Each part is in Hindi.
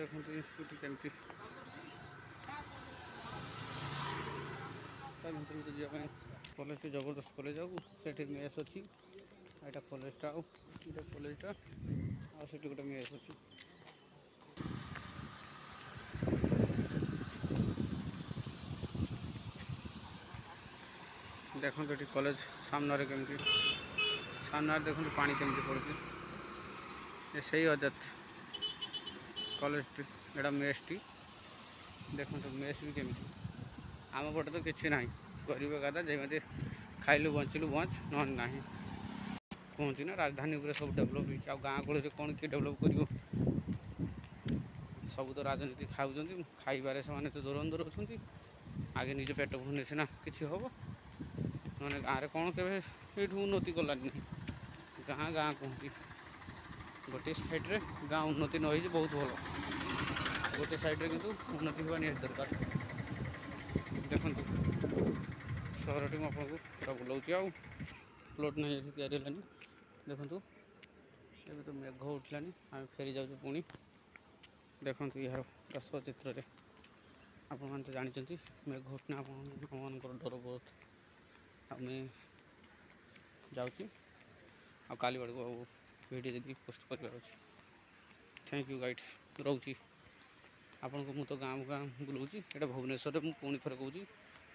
देखो इंस्टिट्यूट केमती भितर जावाई कॉलेज जबरदस्त कॉलेज आठ मेस अच्छी यहाँ कॉलेजटा आटा कॉलेजटा आठ गोटे मेस अच्छी देखो ये कॉलेज सामने केमती सामने देखो पानी केमती पड़ती से अजत कॉलेज एटा मेस टी देखो मेस भी केमती आम पटे तो किसी ना गरीब गादा जमी खाइलु बंचिलु बंच ना ना कहती ना राजधानी सब डेभलप हो गाँ गहली कौन किए डेभलप कर सब तो राजनीति खाऊँ खाइबारे से तो दूर अच्छा आगे निज पेट भुने सीना किसी हम ना गाँव कौन के उन्नति गलानी गाँ गाँ कहती गोटे साइड्रे गाँ उन्नति न हो बहुत भल गोटे साइड्रे किंतु उन्नति होगा निहाती दरकार देखु सहरटी आपको पूरा बुलाऊँ आ प्लॉट नहीं ये तैयारी है देखु ये तो मेघ उठलानी आम फेरी जाऊँ पुणी देखु यार रस चित्र आपण तो जानते मेघ उठना आम डर बहुत आम जाऊँगी आ काली बड़क वीडियो जब पोस्ट कर थैंक यू गाइड्स रोची आपण को तो गाँव गाँ बुलाऊँ ये भुवनेश्वर में पुणी थर कहूँ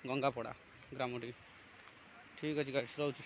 गंगापड़ा ग्रामटी ठीक अच्छे गाइड्स रोची।